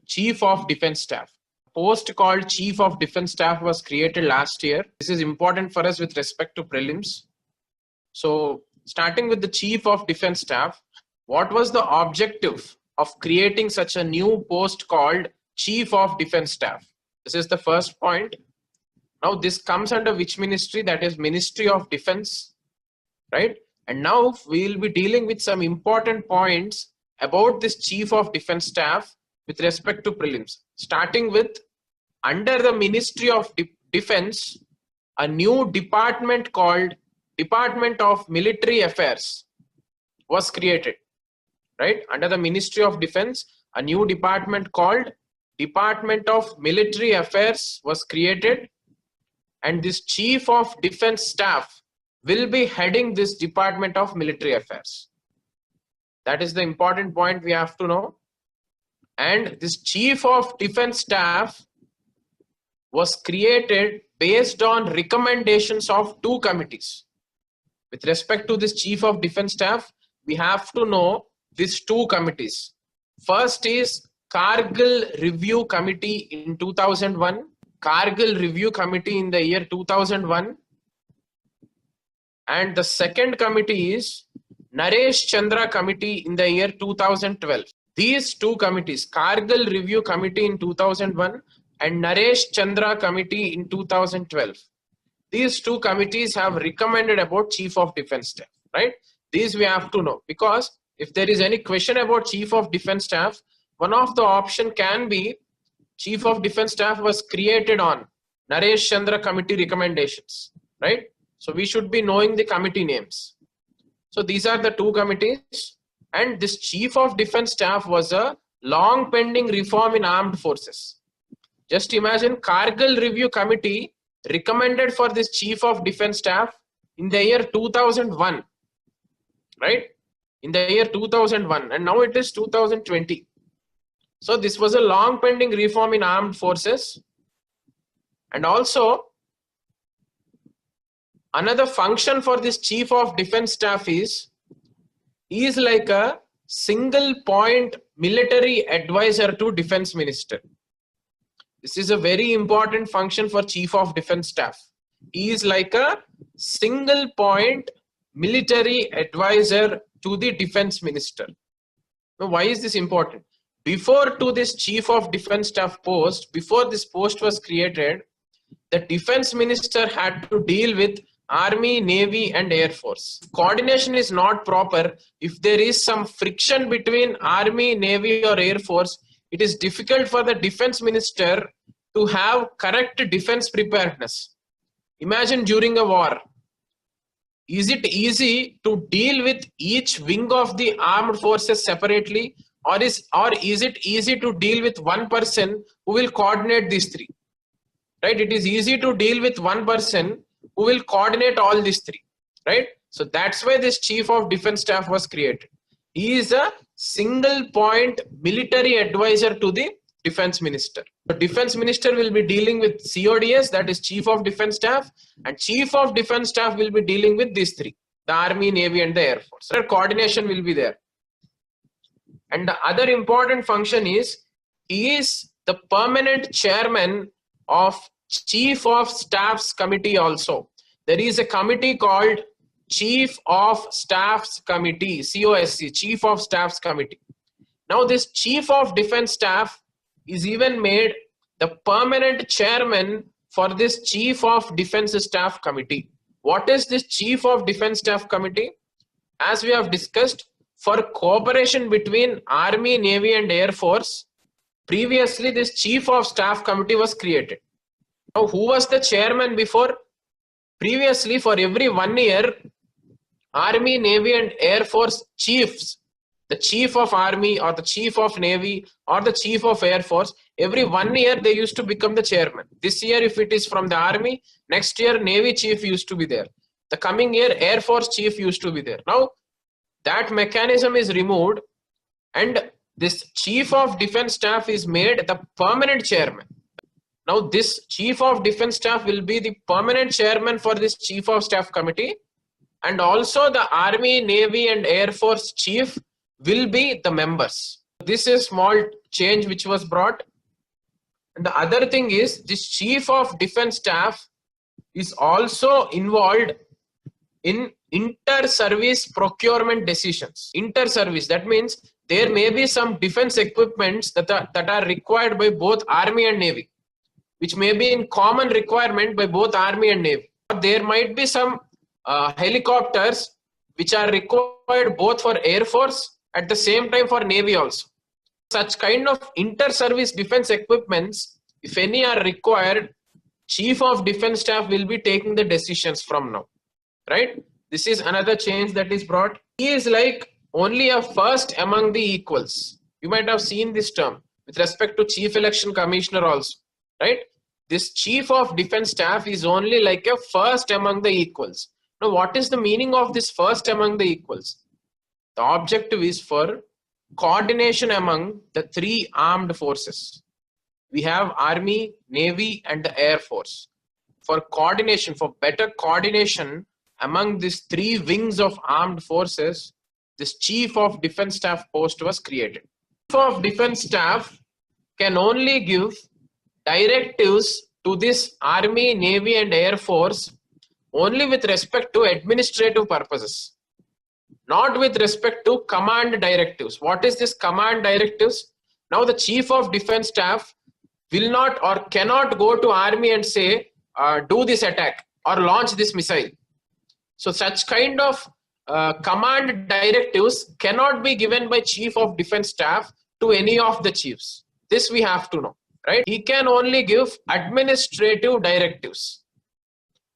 Chief of Defense Staff. Post called Chief of Defense Staff was created last year. This is important for us with respect to prelims. So starting with the Chief of Defense Staff, what was the objective of creating such a new post called Chief of Defense Staff? This is the first point. Now this comes under which ministry? That is Ministry of Defense, right? And now we will be dealing with some important points about this Chief of Defense Staff with respect to prelims. Starting with, under the Ministry of Defense, a new department called Department of Military Affairs was created, right? Under the Ministry of Defense, a new department called Department of Military Affairs was created, and this Chief of Defense Staff will be heading this Department of Military Affairs. That is the important point we have to know. And this Chief of Defense Staff was created based on recommendations of two committees. With respect to this Chief of Defense Staff, we have to know these two committees. First is Kargil Review Committee in 2001, Kargil Review Committee in the year 2001, and the second committee is Naresh Chandra Committee in the year 2012. These two committees, Kargil Review Committee in 2001 and Naresh Chandra Committee in 2012. These two committees have recommended about Chief of Defense Staff, right? These we have to know, because if there is any question about Chief of Defense Staff, one of the option can be Chief of Defense Staff was created on Naresh Chandra Committee recommendations, right? So we should be knowing the committee names. So these are the two committees, and this Chief of Defense Staff was a long pending reform in armed forces. Just imagine, Kargil Review Committee recommended for this Chief of Defense Staff in the year 2001, right? In the year 2001, and now it is 2020. So this was a long pending reform in armed forces. And also another function for this Chief of Defense Staff is like a single point military advisor to Defense Minister. This is a very important function for Chief of Defense Staff. He is like a single point military advisor to the Defense Minister. Now, why is this important? Before to this Chief of Defense Staff post, before this post was created, the Defense Minister had to deal with Army, Navy and Air Force. Coordination is not proper. If there is some friction between Army, Navy or Air Force, it is difficult for the Defense Minister to have correct defense preparedness. Imagine during a war. Is it easy to deal with each wing of the armed forces separately, or is it easy to deal with one person who will coordinate these three? Right? It is easy to deal with one person who will coordinate all these three, right? So that's why this Chief of Defense Staff was created. He is a single point military advisor to the Defense Minister. The Defense Minister will be dealing with CODS, that is Chief of Defense Staff, and Chief of Defense Staff will be dealing with these three, the Army, Navy and the Air Force. So coordination will be there. And the other important function is, he is the permanent chairman of Chief of Staffs Committee also. There is a committee called Chief of Staffs Committee, COSC, Chief of Staffs Committee. Now this Chief of Defense Staff is even made the permanent chairman for this Chief of Defense Staff Committee. What is this Chief of Defense Staff Committee? As we have discussed, for cooperation between Army, Navy and Air Force, previously this Chief of Staff Committee was created. Now, who was the chairman before? Previously, for every 1 year, Army, Navy and Air Force chiefs, the Chief of Army or the Chief of Navy or the Chief of Air Force, every 1 year they used to become the chairman. This year, if it is from the Army, next year Navy Chief used to be there. The coming year, Air Force Chief used to be there. Now, that mechanism is removed and this Chief of Defense Staff is made the permanent chairman. Now this Chief of Defense Staff will be the permanent chairman for this Chief of Staff Committee, and also the Army, Navy and Air Force Chief will be the members. This is small change which was brought. And the other thing is this Chief of Defence Staff is also involved in inter-service procurement decisions. Inter-service, that means there may be some defense equipments that are required by both Army and Navy, which may be in common requirement by both Army and Navy. There might be some helicopters which are required both for Air Force at the same time for Navy also. Such kind of inter-service defense equipments, if any are required, Chief of Defence Staff will be taking the decisions from now, right? This is another change that is brought. He is like only a first among the equals. You might have seen this term with respect to Chief Election Commissioner also, right? This Chief of Defence Staff is only like a first among the equals. Now, what is the meaning of this first among the equals? The objective is for coordination among the three armed forces. We have Army, Navy, and the Air Force. For coordination, for better coordination among these three wings of armed forces, this Chief of Defence Staff post was created. Chief of Defence Staff can only give directives to this Army, Navy, and Air Force only with respect to administrative purposes, not with respect to command directives. What is this command directives? Now the Chief of Defence Staff will not or cannot go to Army and say, do this attack or launch this missile. So such kind of command directives cannot be given by Chief of Defence Staff to any of the chiefs. This we have to know, right? He can only give administrative directives.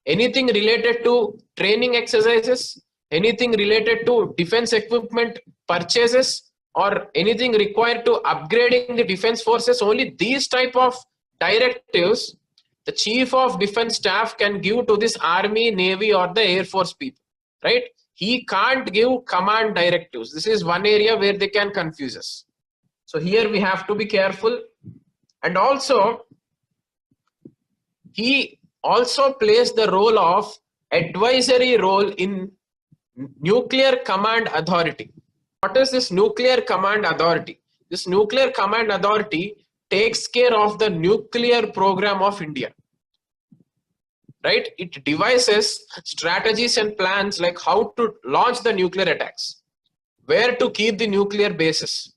Anything related to training exercises, anything related to defense equipment purchases, or anything required to upgrading the defense forces, only these type of directives the Chief of Defence Staff can give to this Army, Navy, or the Air Force people, right? He can't give command directives. This is one area where they can confuse us. So here we have to be careful. And also, he also plays the role of advisory role in Nuclear Command Authority. What is this Nuclear Command Authority? This Nuclear Command Authority takes care of the nuclear program of India, right? It devises strategies and plans like how to launch the nuclear attacks, where to keep the nuclear bases,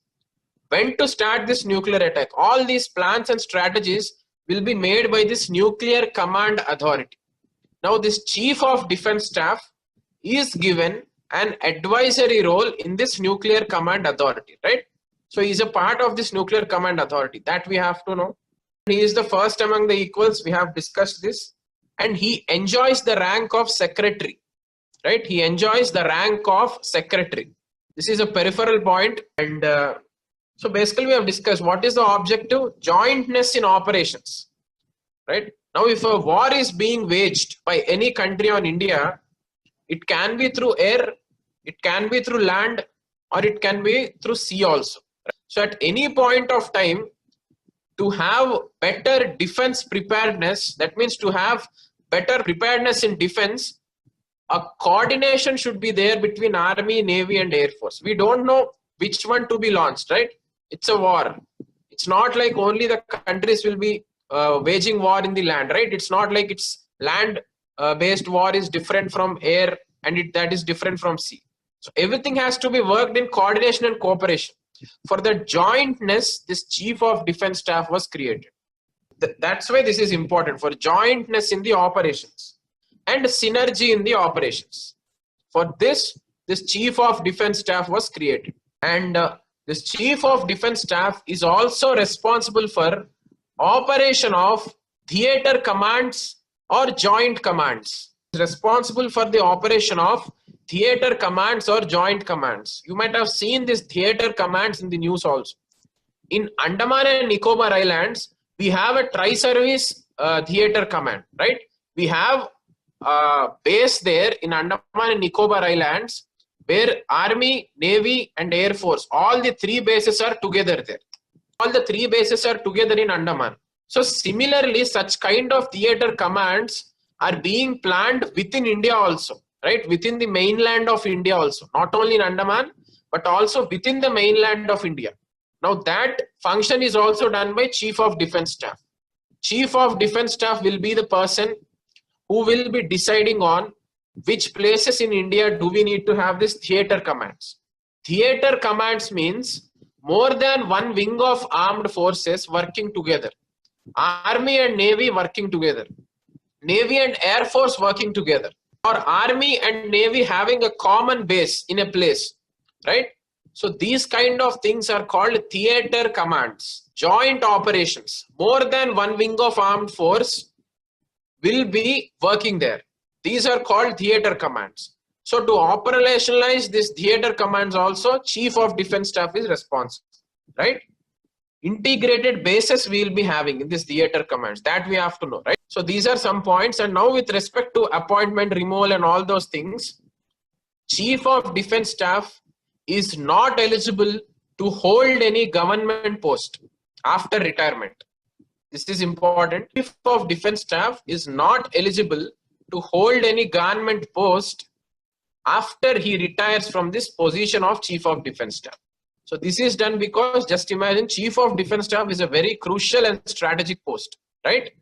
when to start this nuclear attack. All these plans and strategies will be made by this Nuclear Command Authority. Now this Chief of Defence Staff is given an advisory role in this Nuclear Command Authority, right? So he is a part of this Nuclear Command Authority, that we have to know. He is the first among the equals. We have discussed this. And he enjoys the rank of secretary, right? He enjoys the rank of secretary. This is a peripheral point. And so basically we have discussed what is the objective: jointness in operations, right? Now if a war is being waged by any country on India, it can be through air, it can be through land, or it can be through sea also. So at any point of time, to have better defense preparedness, that means to have better preparedness in defense, a coordination should be there between Army, Navy, and Air Force. We don't know which one to be launched, right? It's a war. It's not like only the countries will be waging war in the land, right? It's not like it's land based war is different from air, and that is different from sea. So everything has to be worked in coordination and cooperation. For the jointness, this Chief of Defence Staff was created. That's why this is important, for jointness in the operations and synergy in the operations. For this Chief of Defence Staff was created. And this Chief of Defence Staff is also responsible for operation of theatre commands or joint commands. Is responsible for the operation of theatre commands or joint commands. You might have seen this theatre commands in the news also. In Andaman and Nicobar Islands, we have a tri-service theatre command, right? We have a base there in Andaman and Nicobar Islands where Army, Navy, and Air Force, all the three bases are together there. All the three bases are together in Andaman. So similarly, such kind of theatre commands are being planned within India also, right? Within the mainland of India also, not only in Andaman, but also within the mainland of India. Now that function is also done by Chief of Defence Staff. Chief of Defence Staff will be the person who will be deciding on which places in India do we need to have this theatre commands. Theatre commands means more than one wing of armed forces working together. Army and Navy working together. Navy and Air Force working together. Or Army and Navy having a common base in a place. Right? So these kind of things are called theatre commands. Joint operations. More than one wing of armed force will be working there. These are called theatre commands. So to operationalize this theatre commands also, Chief of Defence Staff is responsible, right? Integrated bases we will be having in this theatre commands, that we have to know, right? So these are some points. And now with respect to appointment, removal and all those things, Chief of Defence Staff is not eligible to hold any government post after retirement. This is important. Chief of Defence Staff is not eligible to hold any government post after he retires from this position of Chief of Defence Staff. So this is done because, just imagine, Chief of Defence Staff is a very crucial and strategic post, right?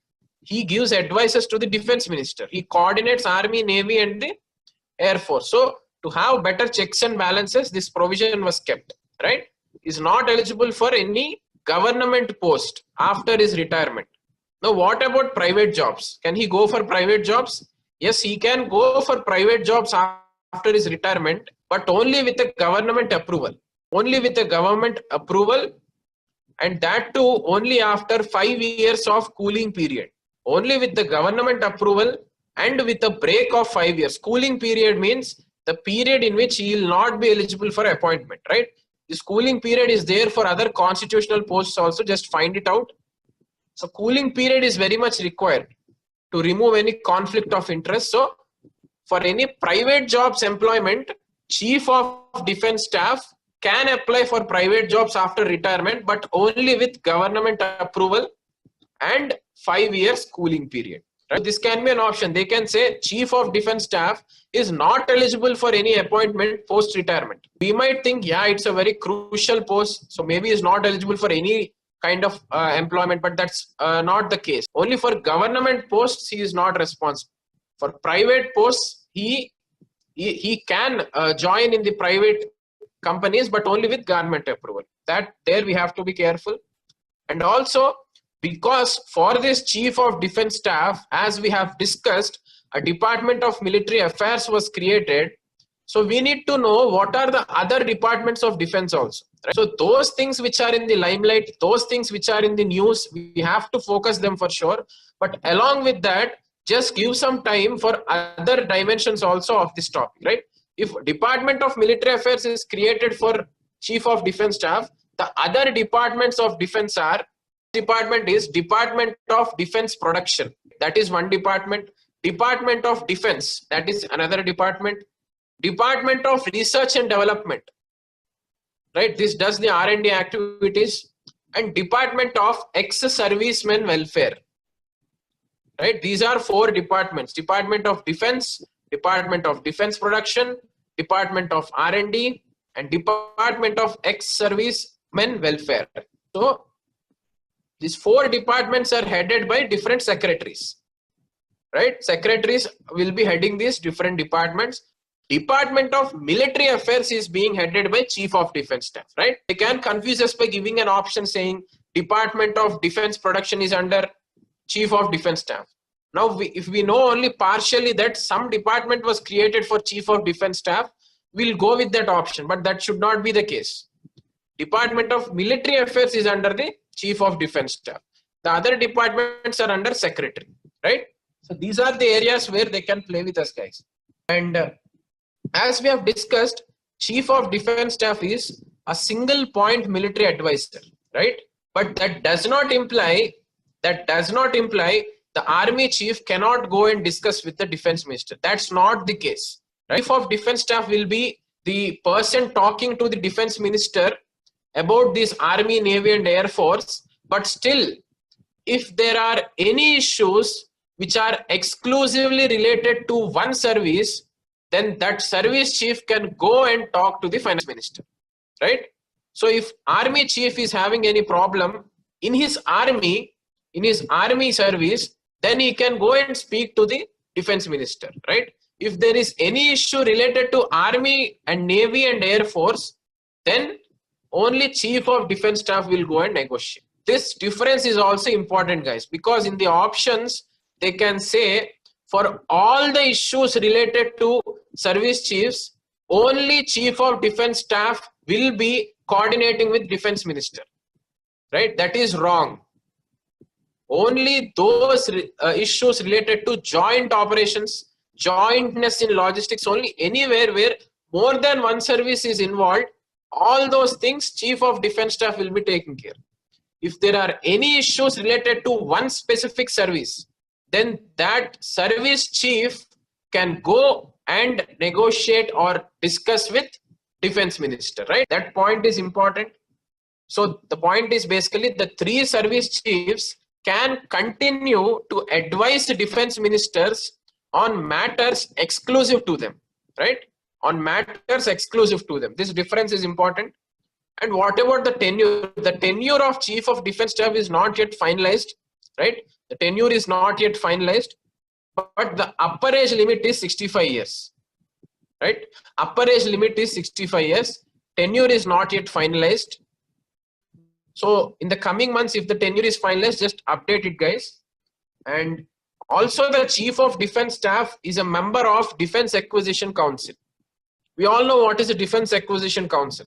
He gives advices to the Defence Minister. He coordinates Army, Navy and the Air Force. So to have better checks and balances, this provision was kept, right? Is not eligible for any government post after his retirement. Now what about private jobs? Can he go for private jobs? Yes, he can go for private jobs after his retirement, but only with a government approval. Only with a government approval, and that too only after 5 years of cooling period. Only with the government approval and with a break of 5 years. Cooling period means the period in which he will not be eligible for appointment, right? This cooling period is there for other constitutional posts also, just find it out. So cooling period is very much required to remove any conflict of interest. So for any private jobs employment, Chief of Defence Staff can apply for private jobs after retirement, but only with government approval and 5 years cooling period. Right? This can be an option. They can say Chief of Defence Staff is not eligible for any appointment post retirement. We might think, yeah, it's a very crucial post, so maybe is not eligible for any kind of employment, but that's not the case. Only for government posts he is not responsible. For private posts he can join in the private companies, but only with government approval. That there we have to be careful. And also, because for this Chief of Defence Staff, as we have discussed, a Department of Military Affairs was created. So we need to know what are the other departments of defense also. Right? So those things which are in the limelight, those things which are in the news, we have to focus them for sure. But along with that, just give some time for other dimensions also of this topic, right? If Department of Military Affairs is created for Chief of Defence Staff, the other departments of defense are, department is Department of Defence Production. That is one department. Department of Defence, that is another department. Department of Research and Development, right? This does the R&D activities. And Department of Ex-Servicemen Welfare, right? These are 4 departments. Department of Defence, Department of Defence Production, Department of R&D, and Department of Ex-Servicemen Welfare. So these 4 departments are headed by different secretaries, right? Secretaries will be heading these different departments. Department of Military Affairs is being headed by Chief of Defence Staff, right? They can confuse us by giving an option saying Department of Defence Production is under Chief of Defence Staff. Now, if we know only partially that some department was created for Chief of Defence Staff, we'll go with that option, but that should not be the case. Department of Military Affairs is under the Chief of Defence Staff. The other departments are under Secretary, right? So these are the areas where they can play with us, guys. And as we have discussed, Chief of Defence Staff is a single point military advisor, right? But that does not imply the Army Chief cannot go and discuss with the Defence Minister. That's not the case. Right? Chief of Defence Staff will be the person talking to the Defence Minister about this Army, Navy and Air Force. But still, if there are any issues which are exclusively related to one service, then that service chief can go and talk to the Finance Minister. Right? So if army chief is having any problem in his army service, then he can go and speak to the defense minister, right? If there is any issue related to army and navy and air force, then only chief of defense staff will go and negotiate. This difference is also important, guys, because in the options they can say for all the issues related to service chiefs, only chief of defense staff will be coordinating with defense minister, right? That is wrong. Only those issues related to joint operations, jointness in logistics, only anywhere where more than one service is involved, all those things chief of defense staff will be taking care. If there are any issues related to one specific service, then that service chief can go and negotiate or discuss with defense minister, right? That point is important. So the point is basically the three service chiefs can continue to advise defense ministers on matters exclusive to them, right? On matters exclusive to them. This difference is important. And what about the tenure? The tenure of chief of defense staff is not yet finalized, right? The tenure is not yet finalized, but the upper age limit is 65 years, right? Upper age limit is 65 years. Tenure is not yet finalized. So in the coming months, if the tenure is finalized, just update it, guys. And also the chief of defense staff is a member of Defense Acquisition Council. We all know what is the Defense Acquisition Council.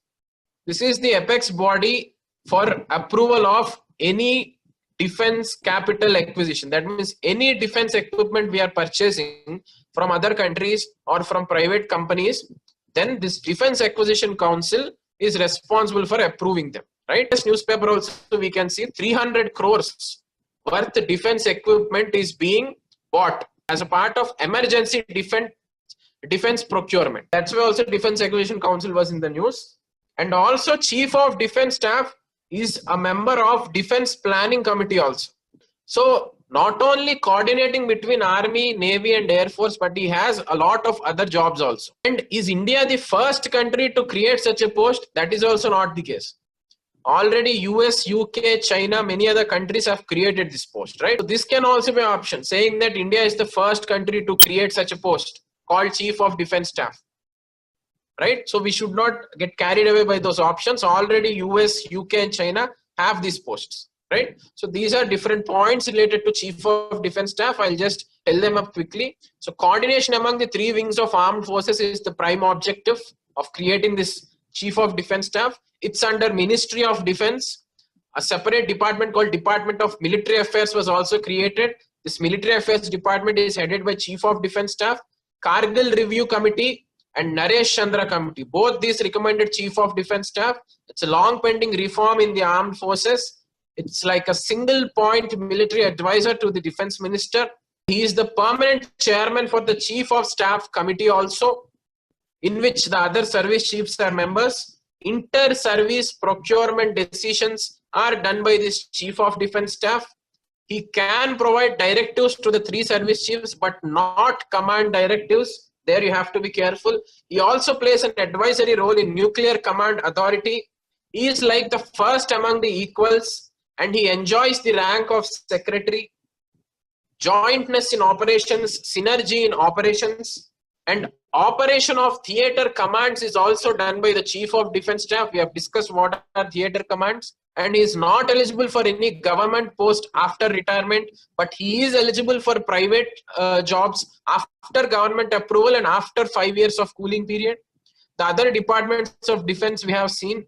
This is the apex body for approval of any defense capital acquisition. That means any defense equipment we are purchasing from other countries or from private companies, then this Defense Acquisition Council is responsible for approving them, right? This newspaper also we can see 300 crores worth defense equipment is being bought as a part of emergency defense procurement. That's why also Defense Acquisition Council was in the news. And also chief of defense staff is a member of Defense Planning Committee also. So not only coordinating between Army, Navy and Air Force, but he has a lot of other jobs also. And is India the first country to create such a post? That is also not the case. Already US, UK, China, many other countries have created this post, right? So this can also be an option, saying that India is the first country to create such a post called Chief of Defense Staff, right? So we should not get carried away by those options. Already US, UK and China have these posts, right? So these are different points related to Chief of Defense Staff. I'll just tell them up quickly. So coordination among the three wings of armed forces is the prime objective of creating this Chief of Defense Staff. It's under Ministry of Defense. A separate department called Department of Military Affairs was also created. This Military Affairs Department is headed by Chief of Defense Staff. Kargil Review Committee and Naresh Chandra Committee, both these recommended Chief of Defense Staff. It's a long pending reform in the armed forces. It's like a single point military advisor to the defense minister. He is the permanent chairman for the Chief of Staff Committee also, in which the other service chiefs are members. Inter-service procurement decisions are done by this Chief of Defense Staff. He can provide directives to the three service chiefs, but not command directives. There you have to be careful. He also plays an advisory role in Nuclear Command Authority. He is like the first among the equals, and he enjoys the rank of secretary. Jointness in operations, synergy in operations, and operation of theater commands is also done by the Chief of Defense Staff. We have discussed what are theater commands, and he is not eligible for any government post after retirement, but he is eligible for private jobs after government approval and after 5 years of cooling period. The other departments of defense we have seen,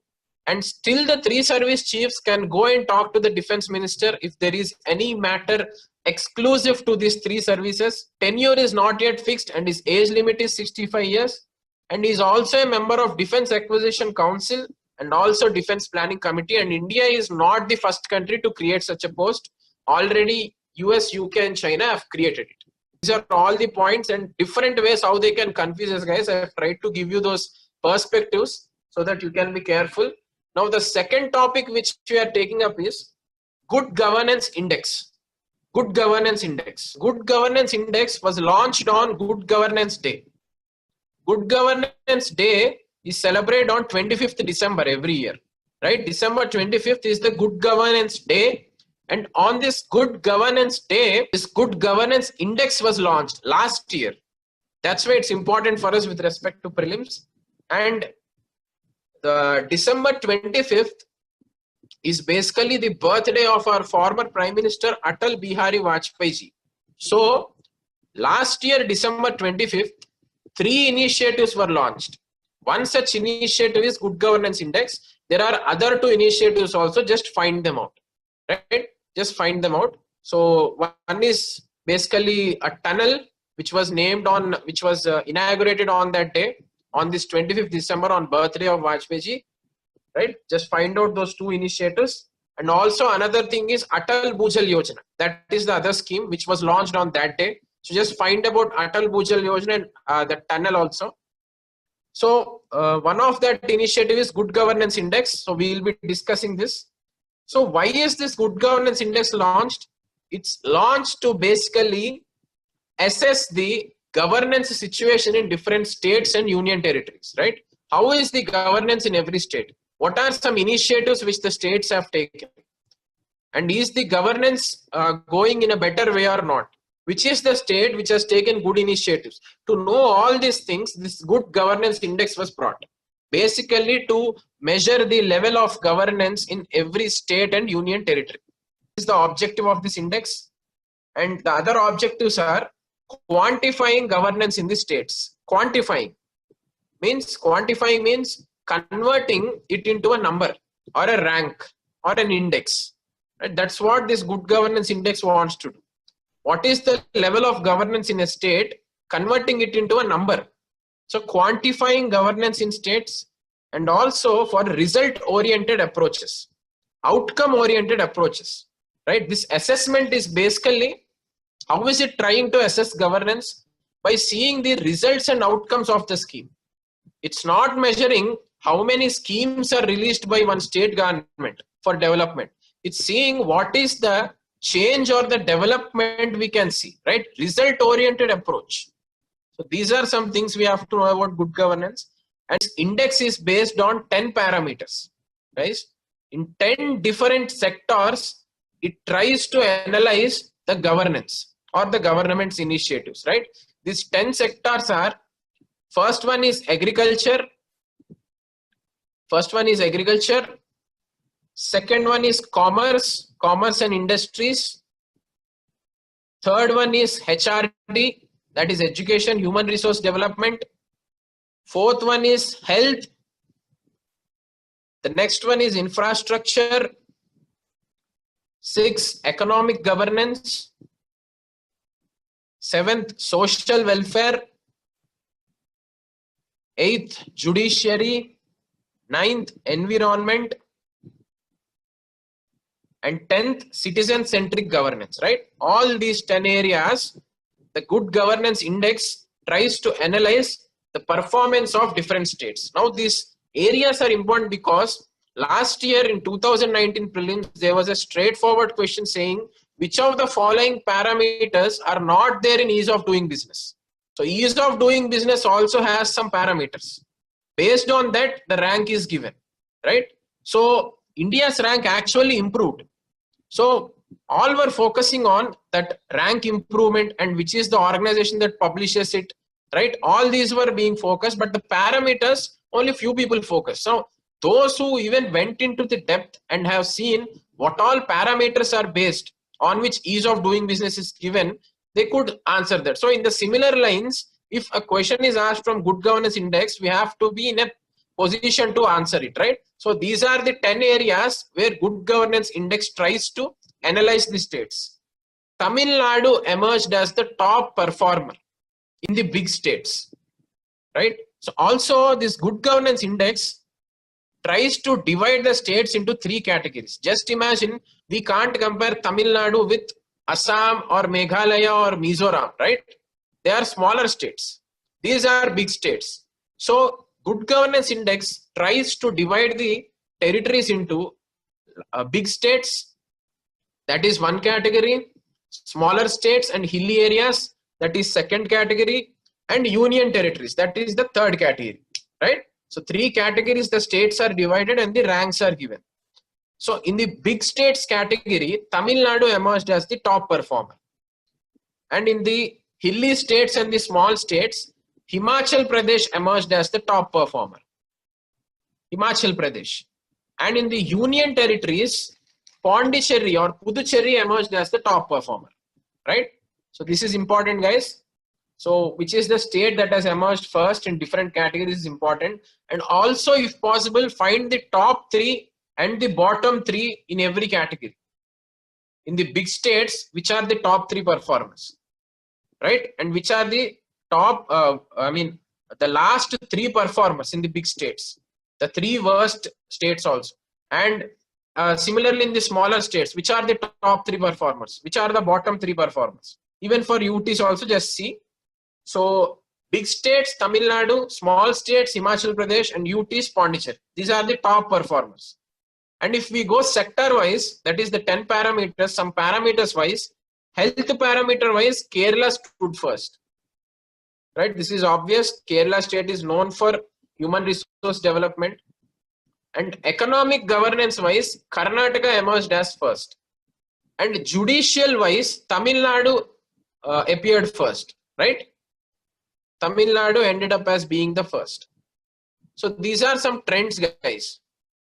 and still the three service chiefs can go and talk to the defense minister if there is any matter exclusive to these three services. Tenure is not yet fixed and his age limit is 65 years. And he is also a member of Defense Acquisition Council and also Defense Planning Committee. And India is not the first country to create such a post. Already US, UK and China have created it. These are all the points and different ways how they can confuse us, guys. I have tried to give you those perspectives so that you can be careful. Now the second topic which we are taking up is Good Governance Index. Good Governance Index. Good Governance Index was launched on Good Governance Day. Good Governance Day is celebrated on 25th December every year. right? December 25th is the Good Governance Day. And on this Good Governance Day, this Good Governance Index was launched last year. That's why it's important for us with respect to prelims. And the December 25th is basically the birthday of our former Prime Minister Atal Bihari Vajpayee ji. So last year, December 25th, 3 initiatives were launched. One such initiative is Good Governance Index. There are other 2 initiatives also, just find them out, right? Just find them out. So one is basically a tunnel which was named on, which was inaugurated on that day, on this 25th December, on birthday of Vajpayee ji, right? Just find out those 2 initiatives. And also another thing is Atal Bhujal Yojana. That is the other scheme which was launched on that day. So just find about Atal Bhujal Yojana and the tunnel also. So one of that initiative is Good Governance Index. So we will be discussing this. So why is this Good Governance Index launched? It's launched to basically assess the governance situation in different states and union territories, right? How is the governance in every state? What are some initiatives which the states have taken? And is the governance going in a better way or not? Which is the state which has taken good initiatives? To know all these things, this Good Governance Index was brought. Basically to measure the level of governance in every state and union territory. This is the objective of this index. And the other objectives are quantifying governance in the states. Quantifying means converting it into a number or a rank or an index. Right? That's what this Good Governance Index wants to do. What is the level of governance in a state? Converting it into a number. So quantifying governance in states, and also for result-oriented approaches, outcome-oriented approaches. Right? This assessment is basically, how is it trying to assess governance? By seeing the results and outcomes of the scheme. It's not measuring how many schemes are released by one state government for development. It's seeing what is the change or the development we can see, right? Result-oriented approach. So these are some things we have to know about good governance. And this index is based on 10 parameters, right? In 10 different sectors, it tries to analyze the governance or the government's initiatives, right? These 10 sectors are, first one is agriculture. Second one is commerce and industries. Third one is HRD, that is education, human resource development. Fourth one is health. The next one is infrastructure. 6, economic governance. 7th, social welfare. 8th, judiciary. 9th, environment. And 10th, citizen-centric governance, right? All these 10 areas, the Good Governance Index tries to analyze the performance of different states. Now, these areas are important because last year in 2019 prelims, there was a straightforward question saying, which of the following parameters are not there in ease of doing business? So, ease of doing business also has some parameters. Based on that, the rank is given, right? So, India's rank actually improved. So all were focusing on that rank improvement and which is the organization that publishes it, right? All these were being focused, but the parameters, only few people focus. So those who even went into the depth and have seen what all parameters are based on which ease of doing business is given, they could answer that. So in the similar lines, if a question is asked from Good Governance Index, we have to be in a position to answer it, right? So these are the 10 areas where Good Governance Index tries to analyze the states. Tamil Nadu emerged as the top performer in the big states, right? So also this Good Governance Index tries to divide the states into 3 categories. Just imagine, we can't compare Tamil Nadu with Assam or Meghalaya or Mizoram, right? They are smaller states. These are big states. So Good Governance Index tries to divide the territories into big states, that is one category, smaller states and hilly areas, that is second category, and union territories, that is the third category, right? So 3 categories the states are divided and the ranks are given. So in the big states category, Tamil Nadu emerged as the top performer. And in the hilly states and the small states, Himachal Pradesh emerged as the top performer. Himachal Pradesh. And in the union territories, Pondicherry or Puducherry emerged as the top performer. Right? So this is important, guys. So which is the state that has emerged first in different categories is important. And also, if possible, find the top 3 and the bottom 3 in every category. In the big states, which are the top 3 performers, right? And which are the top, the last 3 performers in the big states, the 3 worst states also. And similarly in the smaller states, which are the top 3 performers, which are the bottom 3 performers. Even for UTs also, just see. So big states, Tamil Nadu, small states, Himachal Pradesh, and UTs, Pondicherry. These are the top performers. And if we go sector wise, that is the 10 parameters, some parameters wise, health parameter wise, Kerala stood first. Right? This is obvious. Kerala state is known for human resource development. And economic governance wise, Karnataka emerged as first. And judicial wise, Tamil Nadu appeared first. Right? Tamil Nadu ended up as being the first. So these are some trends, guys.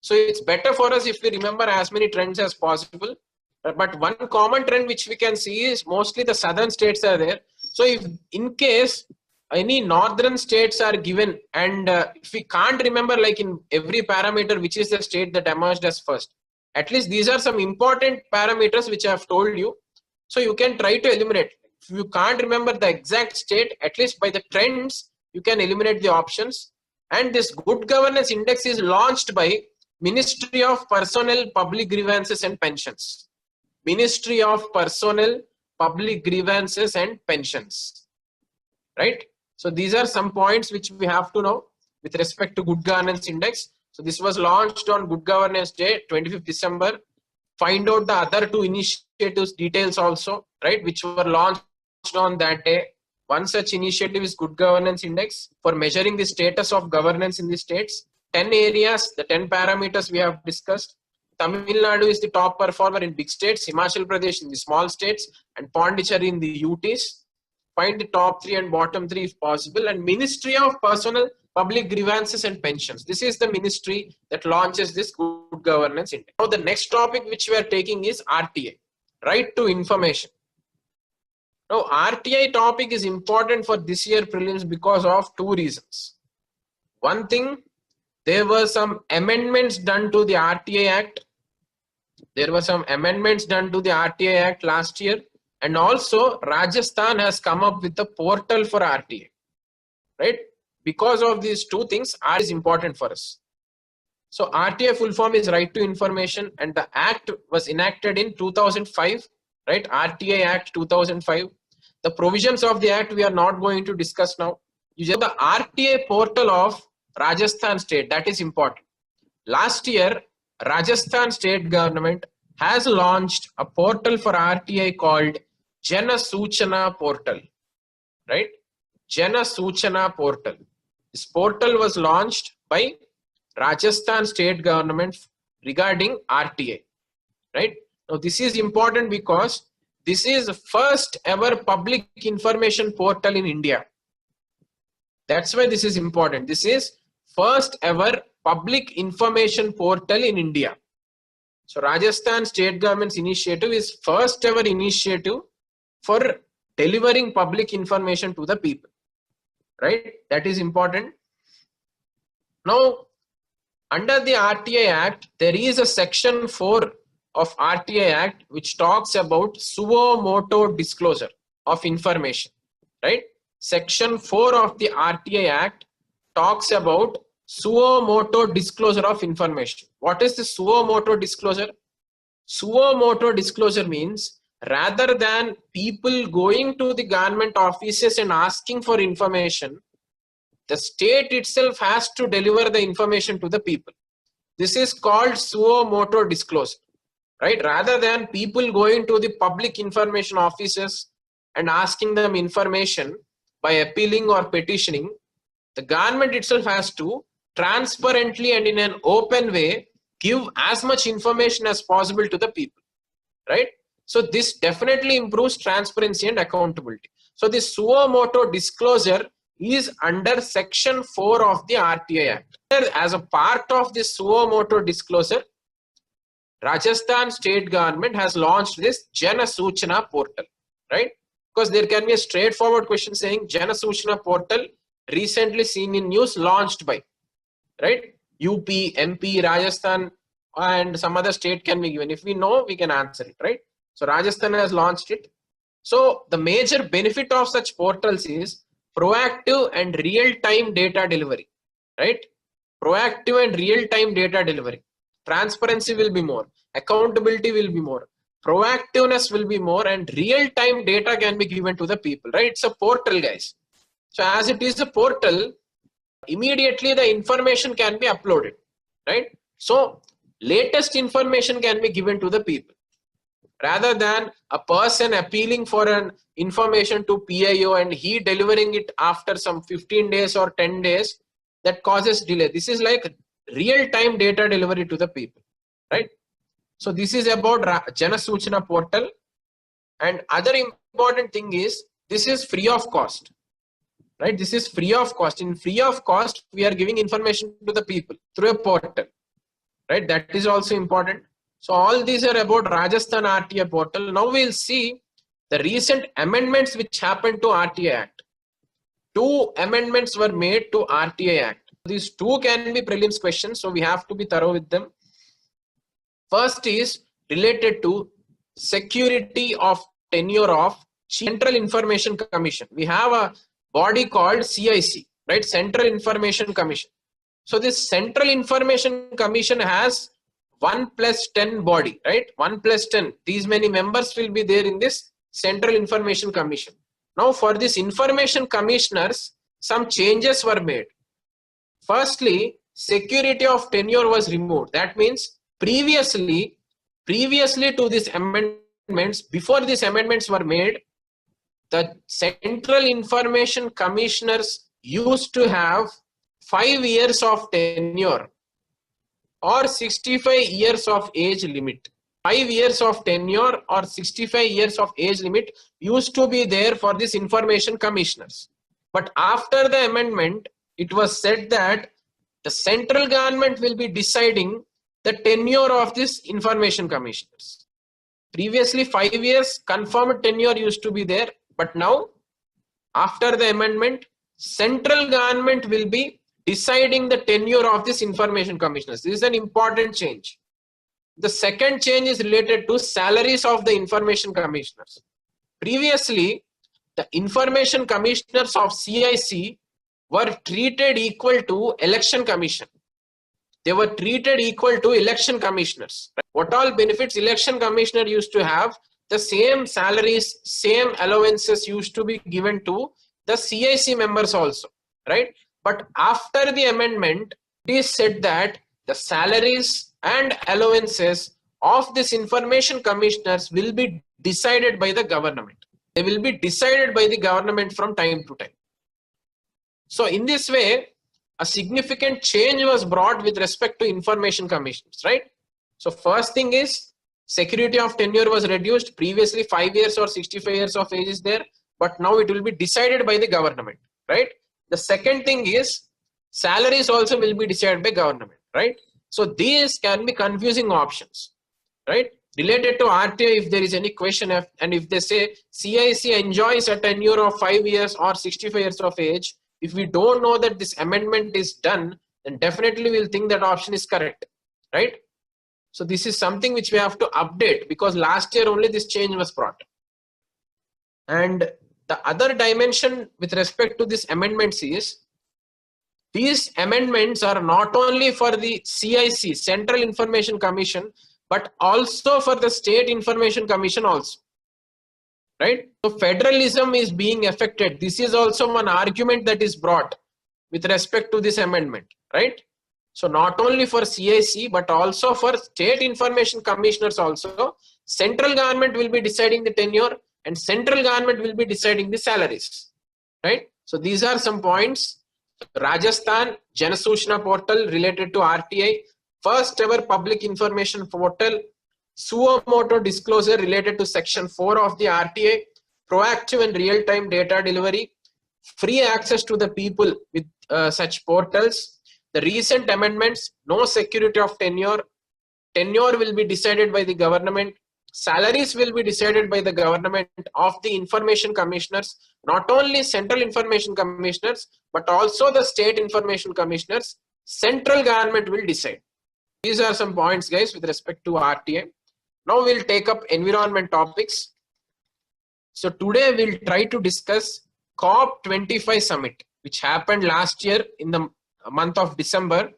So it's better for us if we remember as many trends as possible. But one common trend which we can see is mostly the southern states are there. So if in case any northern states are given, and if we can't remember like in every parameter which is the state that emerged as first, at least these are some important parameters which I have told you. So you can try to eliminate. If you can't remember the exact state, at least by the trends, you can eliminate the options. And this good governance index is launched by Ministry of Personnel, Public Grievances and Pensions. Ministry of Personnel, Public Grievances and Pensions. Right? So these are some points which we have to know with respect to good governance index. So this was launched on Good Governance Day, 25th December. Find out the other 2 initiatives details also, right, which were launched on that day. One such initiative is Good Governance Index for measuring the status of governance in the states. 10 areas, the 10 parameters we have discussed. Tamil Nadu is the top performer in big states, Himachal Pradesh in the small states, and Pondicherry in the UTs. Find the top 3 and bottom 3 if possible. And Ministry of Personnel, Public Grievances and Pensions. This is the ministry that launches this Good Governance Index. Now the next topic which we are taking is RTI, Right to Information. Now RTI topic is important for this year prelims because of 2 reasons. One thing, there were some amendments done to the RTI Act. There were some amendments done to the RTI Act last year. And also Rajasthan has come up with a portal for RTI. Right? Because of these 2 things, R is important for us. So RTI full form is Right to Information, and the Act was enacted in 2005. Right? RTI Act 2005. The provisions of the Act we are not going to discuss now. You have the RTI portal of Rajasthan state, that is important. Last year, Rajasthan state government has launched a portal for RTI called Jana Suchana portal, right? Jana Suchana portal. This portal was launched by Rajasthan state government regarding RTI, right? Now this is important because this is the first ever public information portal in India. That's why this is important. This is first ever public information portal in India. So Rajasthan state government's initiative is first ever initiative for delivering public information to the people, right? That is important. Now, under the RTI Act, there is a section 4 of RTI Act which talks about suo motu disclosure of information, right? Section 4 of the RTI Act talks about suo motu disclosure of information. What is the suo motu disclosure? Suo motu disclosure means rather than people going to the government offices and asking for information, the state itself has to deliver the information to the people. This is called suo motu disclosure, right? Rather than people going to the public information offices and asking them information by appealing or petitioning, the government itself has to transparently and in an open way give as much information as possible to the people, right? So this definitely improves transparency and accountability. So this suo motu disclosure is under section 4 of the RTI Act. As a part of this suo motu disclosure, Rajasthan state government has launched this Jana Suchana portal, right? Because there can be a straightforward question saying Jana Suchana portal recently seen in news launched by, right? UP, MP, Rajasthan and some other state can be given. If we know, we can answer it, right? So Rajasthan has launched it. So the major benefit of such portals is proactive and real-time data delivery, right? Proactive and real-time data delivery. Transparency will be more, accountability will be more, proactiveness will be more, and real-time data can be given to the people, right? It's a portal, guys. So as it is a portal, immediately the information can be uploaded, right? So latest information can be given to the people rather than a person appealing for an information to PIO and he delivering it after some 15 days or 10 days. That causes delay. This is like real-time data delivery to the people, right? So this is about Jana Suchana portal. And other important thing is this is free of cost, right? This is free of cost. In free of cost, we are giving information to the people through a portal, right? That is also important. So all these are about Rajasthan RTI portal. Now we'll see the recent amendments which happened to RTI Act. 2 amendments were made to RTI Act. These 2 can be prelims questions, so we have to be thorough with them. First is related to security of tenure of Central Information Commission. We have a body called CIC, right? Central Information Commission. So this Central Information Commission has 1+10 body, right? 1+10. These many members will be there in this Central Information Commission. Now for this information commissioners, some changes were made. Firstly, security of tenure was removed. That means previously to these amendments, before these amendments were made, the Central Information Commissioners used to have 5 years of tenure or 65 years of age limit. 5 years of tenure or 65 years of age limit used to be there for these information commissioners. But after the amendment, it was said that the central government will be deciding the tenure of these information commissioners. Previously 5 years confirmed tenure used to be there, but now after the amendment, central government will be deciding the tenure of these information commissioners. This is an important change. The second change is related to salaries of the information commissioners. Previously, the information commissioners of CIC were treated equal to election commission. They were treated equal to election commissioners. What all benefits election commissioner used to have, the same salaries, same allowances used to be given to the CIC members also, right? But after the amendment, it is said that the salaries and allowances of this information commissioners will be decided by the government. They will be decided by the government from time to time. So in this way, a significant change was brought with respect to information commissioners, right? So first thing is security of tenure was reduced. Previously 5 years or 65 years of age is there, but now it will be decided by the government, right? The second thing is salaries also will be decided by government, right? So these can be confusing options, right? Related to RTI, if there is any question and if they say CIC enjoys a tenure of 5 years or 65 years of age, if we don't know that this amendment is done, then definitely we'll think that option is correct, right? So this is something which we have to update because last year only this change was brought. And the other dimension with respect to this amendments is these amendments are not only for the CIC, Central Information Commission, but also for the State Information Commission also, right? So federalism is being affected. This is also one argument that is brought with respect to this amendment, right? So not only for CIC, but also for State Information Commissioners also, central government will be deciding the tenure and central government will be deciding the salaries, right? So these are some points. Rajasthan, Janasuchna portal related to RTI, first ever public information portal, suo motu disclosure related to section 4 of the RTI, proactive and real-time data delivery, free access to the people with such portals, the recent amendments, no security of tenure, tenure will be decided by the government, salaries will be decided by the government of the information commissioners, not only central information commissioners, but also the state information commissioners. Central government will decide. These are some points, guys, with respect to RTI. Now we'll take up environment topics. So today we'll try to discuss COP25 summit, which happened last year in the month of December.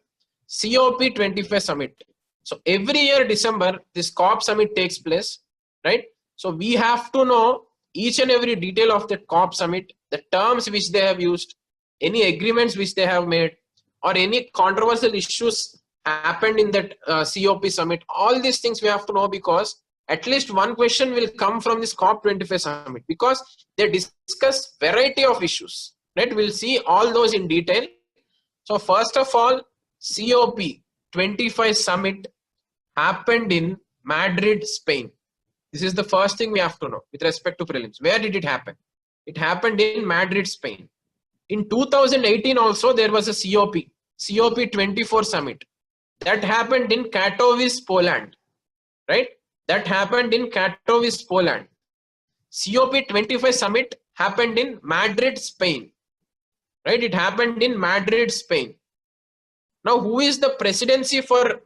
COP25 summit. So every year December, this COP summit takes place, right? So we have to know each and every detail of that COP summit, the terms which they have used, any agreements which they have made, or any controversial issues happened in that COP summit. All these things we have to know, because at least one question will come from this COP25 summit, because they discuss variety of issues, right? We'll see all those in detail. So first of all, COP25 summit happened in Madrid, Spain. This is the first thing we have to know with respect to prelims. Where did it happen? It happened in Madrid, Spain. In 2018 also there was a COP24 summit. That happened in Katowice, Poland, right? That happened in Katowice, Poland. COP25 summit happened in Madrid, Spain, right? It happened in Madrid, Spain. Now, who is the presidency for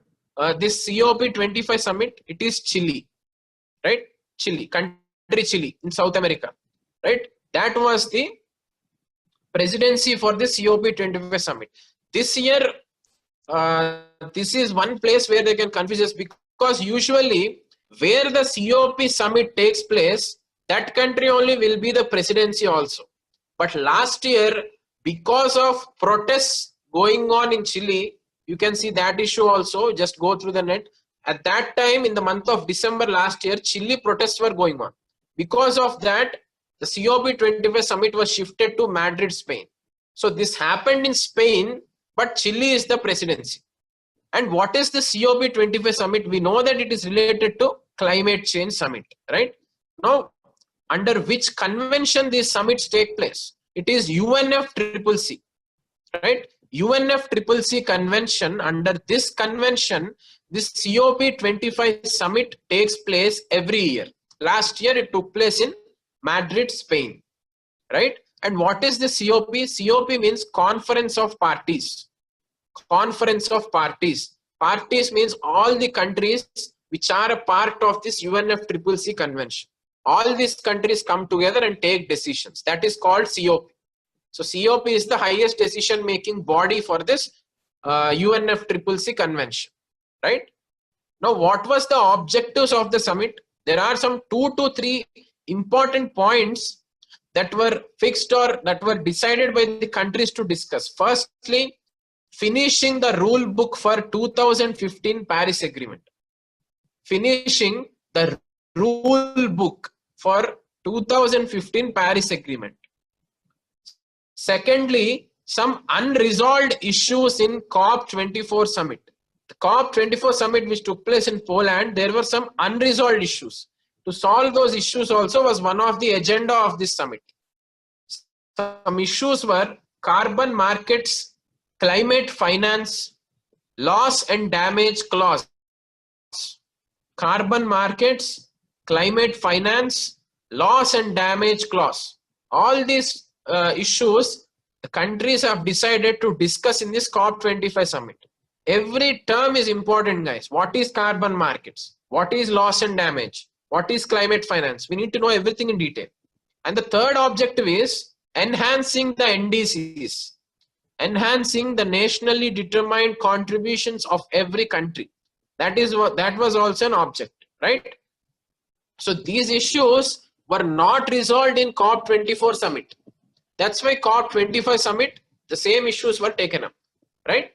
this COP25 summit? It is Chile, right? Chile, country Chile in South America, right? That was the presidency for the COP25 summit. This year, this is one place where they can confuse us, because usually where the COP summit takes place, that country only will be the presidency also. But last year, because of protests going on in Chile, you can see that issue also. Just go through the net. At that time, in the month of December last year, Chile protests were going on. Because of that, the COP25 summit was shifted to Madrid, Spain. So this happened in Spain, but Chile is the presidency. And what is the COP25 summit? We know that it is related to climate change summit, right? Now, under which convention these summits take place? It is UNFCCC, right? UNFCCC convention. Under this convention, this COP25 summit takes place every year. Last year it took place in Madrid, Spain, right? And what is the COP? COP means Conference of Parties. Conference of Parties. Parties means all the countries which are a part of this UNFCCC convention. All these countries come together and take decisions. That is called COP. So COP is the highest decision making body for this UNFCCC convention, right? Now, what was the objectives of the summit? There are some 2 to 3 important points that were fixed or that were decided by the countries to discuss. Firstly, finishing the rule book for 2015 Paris Agreement. Finishing the rule book for 2015 Paris Agreement. Secondly, some unresolved issues in COP24 summit. The COP24 summit which took place in Poland, there were some unresolved issues. To solve those issues also was one of the agenda of this summit. Some issues were carbon markets, climate finance, loss and damage clause. Carbon markets, climate finance, loss and damage clause. All these issues the countries have decided to discuss in this COP25 summit. Every term is important, guys. What is carbon markets? What is loss and damage? What is climate finance? We need to know everything in detail. And the third objective is enhancing the NDCs, enhancing the nationally determined contributions of every country. That was also an objective, right? So these issues were not resolved in COP24 summit. That's why COP25 summit, the same issues were taken up, right?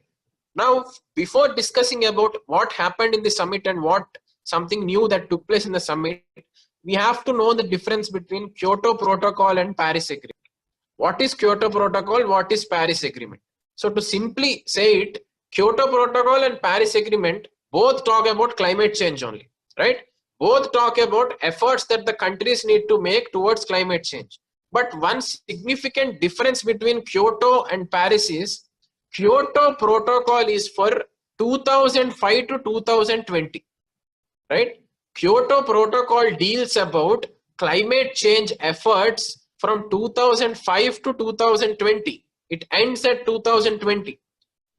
Now, before discussing about what happened in the summit and what something new that took place in the summit, we have to know the difference between Kyoto Protocol and Paris Agreement. What is Kyoto Protocol? What is Paris Agreement? So to simply say it, Kyoto Protocol and Paris Agreement both talk about climate change only, right? Both talk about efforts that the countries need to make towards climate change. But one significant difference between Kyoto and Paris is Kyoto Protocol is for 2005 to 2020, right? Kyoto Protocol deals about climate change efforts from 2005 to 2020. It ends at 2020.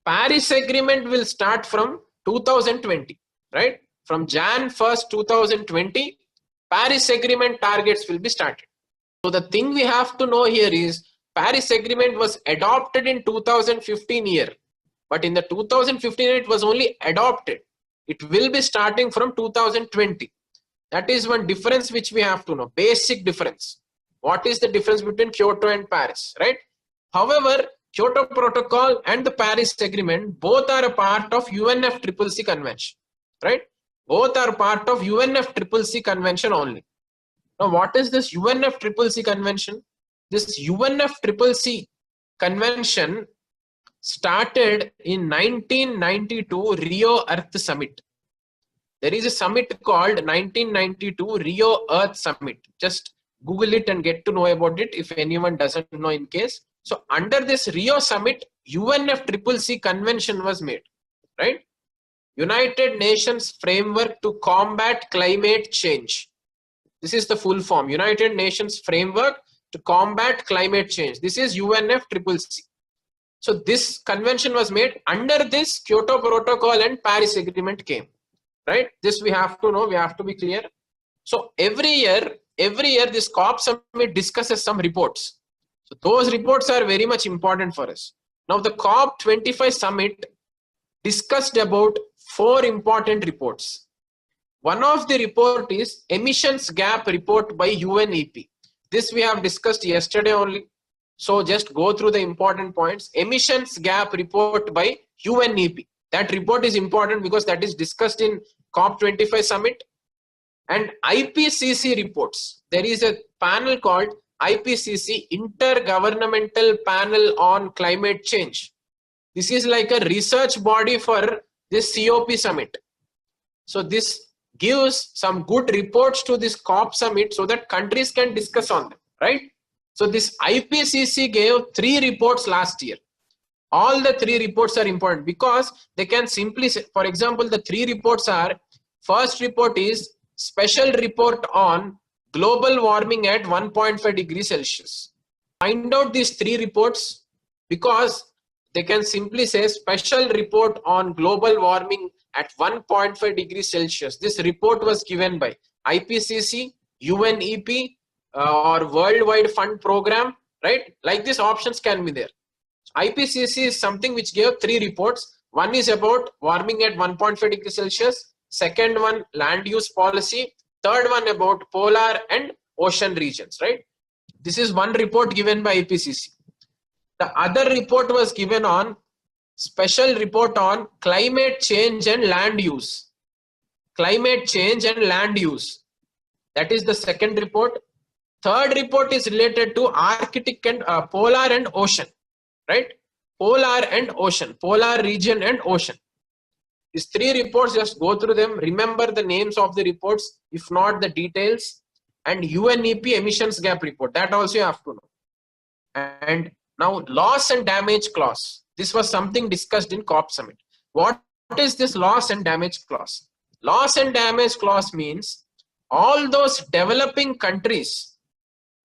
Paris Agreement will start from 2020, right? From Jan 1st, 2020, Paris Agreement targets will be started. So the thing we have to know here is Paris Agreement was adopted in 2015 year, but in the 2015 it was only adopted. It will be starting from 2020. That is one difference which we have to know, basic difference. What is the difference between Kyoto and Paris, right? However, Kyoto Protocol and the Paris Agreement both are a part of UNFCCC convention, right? Both are part of UNFCCC convention only. Now, what is this UNFCCC convention? This UNFCCC convention started in 1992 Rio Earth Summit. There is a summit called 1992 Rio Earth Summit. Just Google it and get to know about it if anyone doesn't know in case. So under this Rio Summit, UNFCCC convention was made, right? United Nations Framework to Combat Climate Change. This is the full form, United Nations Framework to Combat Climate Change. This is UNFCCC. So this convention was made. Under this, Kyoto Protocol and Paris Agreement came, right? This we have to know, we have to be clear. So every year this COP summit discusses some reports. So those reports are very much important for us. Now the COP25 summit discussed about 4 important reports. One of the report is emissions gap report by UNEP. This we have discussed yesterday only. So just go through the important points. Emissions gap report by UNEP. That report is important because that is discussed in COP25 summit. And IPCC reports. There is a panel called IPCC, Intergovernmental Panel on Climate Change. This is like a research body for this COP summit. So this gives some good reports to this COP summit so that countries can discuss on them, right? So this IPCC gave 3 reports last year. All the 3 reports are important because they can simply say, for example, the 3 reports are, first report is special report on global warming at 1.5 degrees Celsius. Find out these 3 reports because they can simply say special report on global warming at 1.5 degrees Celsius. This report was given by IPCC, UNEP, or Worldwide Fund Program, right? Like these options can be there. IPCC is something which gave 3 reports. One is about warming at 1.5 degrees Celsius. Second one, land use policy. Third one about polar and ocean regions, right? This is one report given by IPCC. The other report was given on special report on climate change and land use. Climate change and land use. That is the second report. Third report is related to Arctic and polar and ocean, right? Polar and ocean, polar region and ocean. These 3 reports, just go through them. Remember the names of the reports, if not the details. And UNEP emissions gap report, that also you have to know. And now loss and damage clause. This was something discussed in COP summit. What is this loss and damage clause? Loss and damage clause means all those developing countries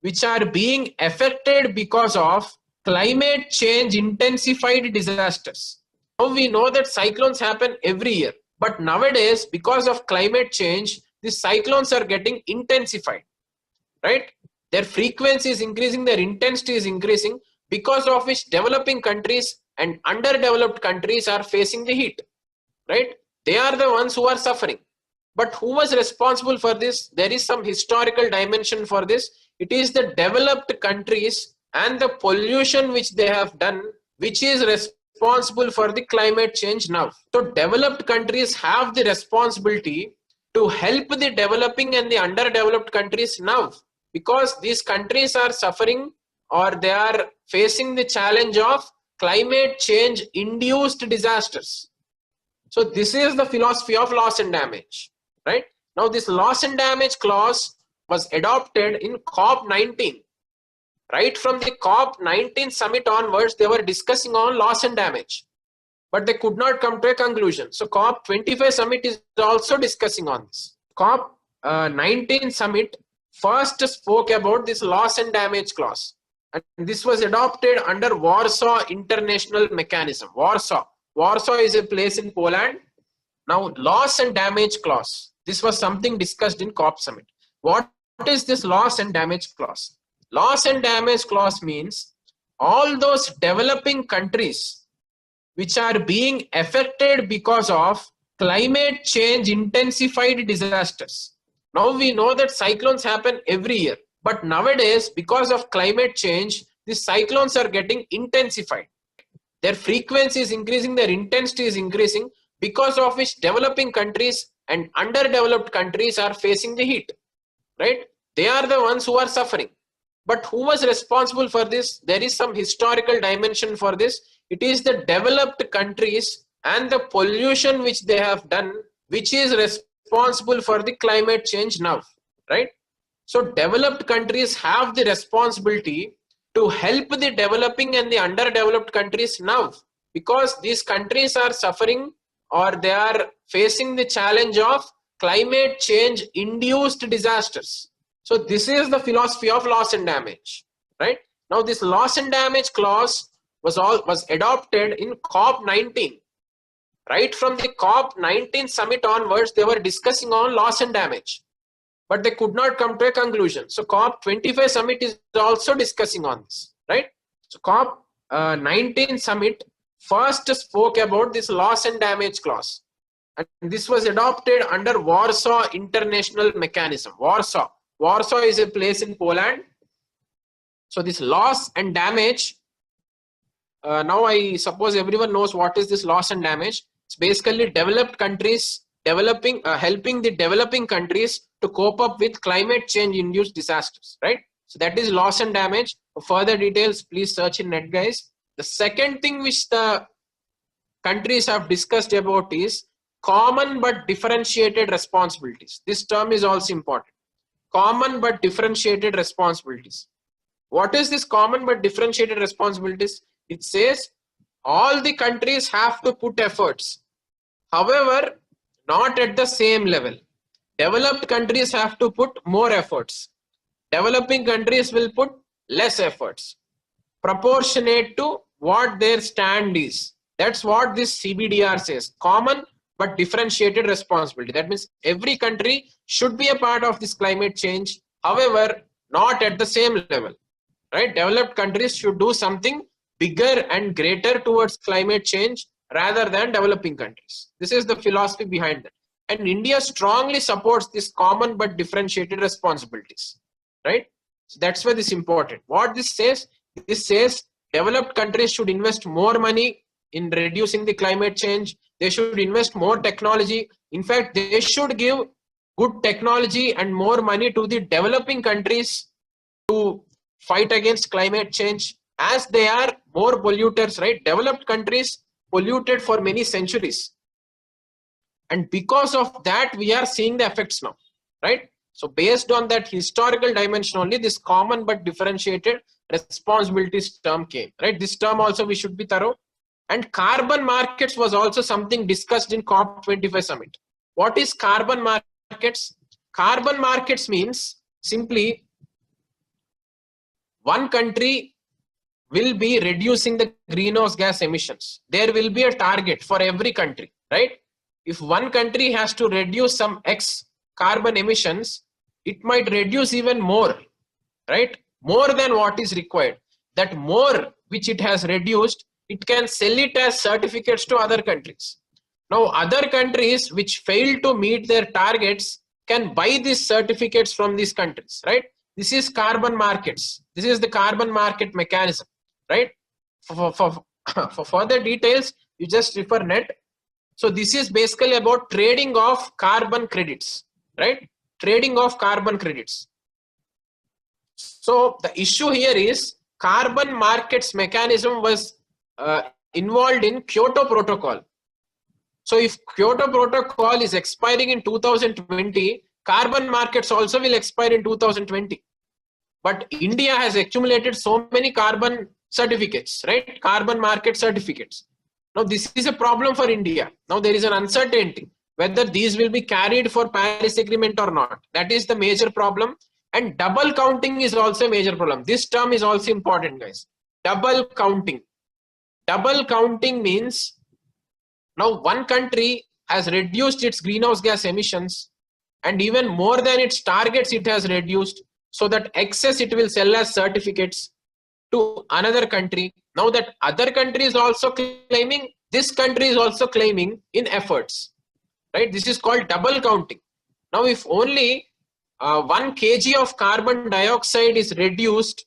which are being affected because of climate change intensified disasters. Now we know that cyclones happen every year, but nowadays because of climate change, these cyclones are getting intensified, right? Their frequency is increasing, their intensity is increasing, because of which developing countries and underdeveloped countries are facing the heat, right? They are the ones who are suffering. But who was responsible for this? There is some historical dimension for this. It is the developed countries and the pollution which they have done, which is responsible for the climate change now. So developed countries have the responsibility to help the developing and the underdeveloped countries now, because these countries are suffering or they are facing the challenge of climate change induced disasters. So this is the philosophy of loss and damage, right? Now this loss and damage clause was adopted in COP19. Right from the COP19 summit onwards, they were discussing on loss and damage, but they could not come to a conclusion. So COP25 summit is also discussing on this. COP19 summit first spoke about this loss and damage clause, and this was adopted under Warsaw International Mechanism. Warsaw is a place in Poland. Now loss and damage clause, this was something discussed in COP summit. What is this loss and damage clause? Loss and damage clause means all those developing countries which are being affected because of climate change intensified disasters. Now we know that cyclones happen every year, but nowadays because of climate change, these cyclones are getting intensified. Their frequency is increasing, their intensity is increasing, because of which developing countries and underdeveloped countries are facing the heat, right? They are the ones who are suffering. But who was responsible for this? There is some historical dimension for this. It is the developed countries and the pollution which they have done, which is responsible for the climate change now, right? So developed countries have the responsibility to help the developing and the underdeveloped countries now, because these countries are suffering or they are facing the challenge of climate change induced disasters. So this is the philosophy of loss and damage, right? Now this loss and damage clause was adopted in COP19. Right from the COP19 summit onwards, they were discussing on loss and damage, but they could not come to a conclusion. So COP25 summit is also discussing on this, right? So COP19 summit first spoke about this loss and damage clause, and this was adopted under Warsaw International Mechanism. Warsaw is a place in Poland. So this loss and damage, now I suppose everyone knows what is this loss and damage. It's basically developed countries helping the developing countries to cope up with climate change induced disasters, right? So that is loss and damage. For further details, please search in net, guys. The second thing which the countries have discussed about is common but differentiated responsibilities. This term is also important. Common but differentiated responsibilities. What is this common but differentiated responsibilities? It says all the countries have to put efforts. However, not at the same level. Developed countries have to put more efforts. Developing countries will put less efforts, proportionate to what their stand is. That's what this CBDR says. Common but differentiated responsibility. That means every country should be a part of this climate change. However, not at the same level, right? Developed countries should do something bigger and greater towards climate change rather than developing countries. This is the philosophy behind that. And India strongly supports this common but differentiated responsibilities, right? So that's why this is important. What this says developed countries should invest more money in reducing the climate change. They should invest more technology. In fact, they should give good technology and more money to the developing countries to fight against climate change, as they are more polluters, right? Developed countries polluted for many centuries. And because of that, we are seeing the effects now, right? So based on that historical dimension only, this common but differentiated responsibilities term came, right? This term also we should be thorough. And carbon markets was also something discussed in COP25 summit. What is carbon markets? Carbon markets means simply one country will be reducing the greenhouse gas emissions. There will be a target for every country, right? If one country has to reduce some X carbon emissions, it might reduce even more, right? More than what is required. That more which it has reduced, it can sell it as certificates to other countries. Now, other countries which fail to meet their targets can buy these certificates from these countries, right? This is carbon markets. This is the carbon market mechanism, right? For further details, you just refer net. So this is basically about trading of carbon credits, right? Trading of carbon credits. So the issue here is carbon markets mechanism was involved in Kyoto Protocol. So if Kyoto Protocol is expiring in 2020, carbon markets also will expire in 2020. But India has accumulated so many carbon certificates, right? Carbon market certificates. Now this is a problem for India. Now there is an uncertainty whether these will be carried for Paris Agreement or not. That is the major problem. And double counting is also a major problem. This term is also important, guys. Double counting. Double counting means now one country has reduced its greenhouse gas emissions and even more than its targets it has reduced, so that excess it will sell as certificates to another country. Now that other country is also claiming, this country is also claiming in efforts, right? This is called double counting. Now if only 1 kg of carbon dioxide is reduced,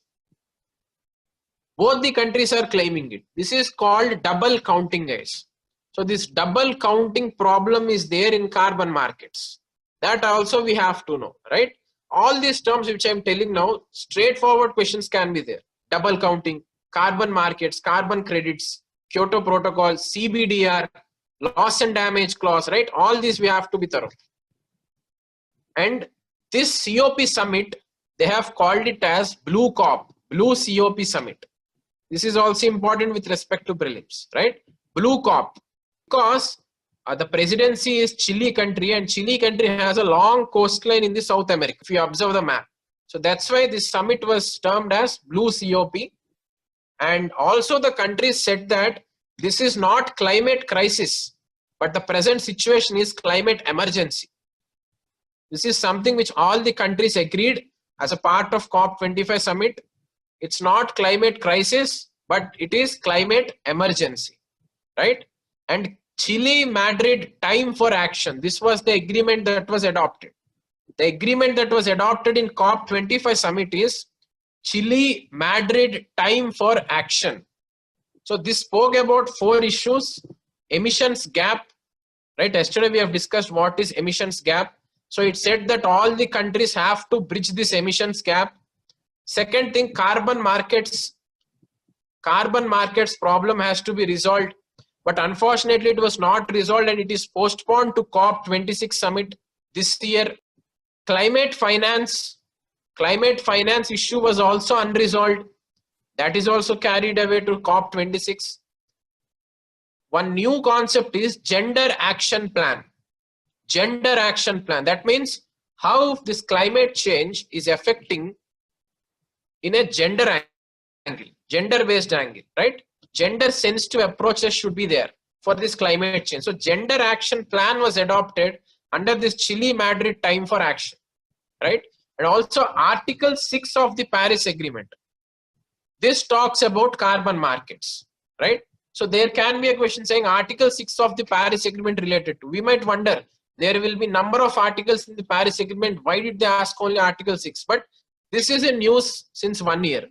both the countries are claiming it. This is called double counting, guys. So this double counting problem is there in carbon markets. That also we have to know, right? All these terms which I am telling now, straightforward questions can be there. Double counting, carbon markets, carbon credits, Kyoto Protocol, CBDR, loss and damage clause, right? All these we have to be thorough. And this COP summit, they have called it as Blue COP, Blue COP Summit. This is also important with respect to prelims, right? Blue COP, because the presidency is Chile country, and Chile country has a long coastline in the South America, if you observe the map. So that's why this summit was termed as Blue COP. And also the countries said that this is not climate crisis, but the present situation is climate emergency. This is something which all the countries agreed as a part of COP25 summit. It's not climate crisis, but it is climate emergency, right? And Chile, Madrid, time for action. This was the agreement that was adopted. The agreement that was adopted in COP25 summit is Chile, Madrid, time for action. So this spoke about 4 issues. Emissions gap, right? Yesterday we have discussed what is emissions gap. So it said that all the countries have to bridge this emissions gap. Second thing, carbon markets. Carbon markets problem has to be resolved. But unfortunately, it was not resolved and it is postponed to COP26 summit this year. Climate finance issue was also unresolved. That is also carried away to COP26. One new concept is gender action plan. Gender action plan. That means how this climate change is affecting in a gender angle, gender-based angle, right? Gender sensitive approaches should be there for this climate change. So gender action plan was adopted under this Chile Madrid time for action, right? And also Article 6 of the Paris Agreement. This talks about carbon markets, right? So there can be a question saying Article 6 of the Paris Agreement related to. We might wonder, there will be number of articles in the Paris Agreement. Why did they ask only Article 6? But this is in news since 1 year,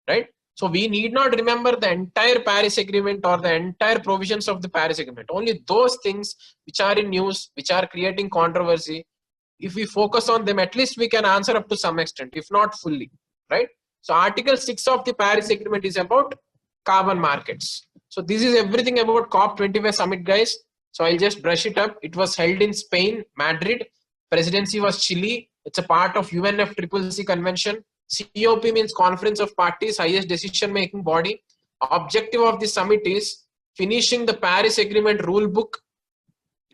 right? So we need not remember the entire Paris Agreement or the entire provisions of the Paris Agreement. Only those things which are in news, which are creating controversy. If we focus on them, at least we can answer up to some extent, if not fully, right? So Article 6 of the Paris Agreement is about carbon markets. So this is everything about COP25 summit, guys. So I'll just brush it up. It was held in Spain, Madrid. Presidency was Chile. It's a part of UNFCCC convention. COP means Conference of Parties, highest decision-making body. Objective of the summit is finishing the Paris Agreement rule book,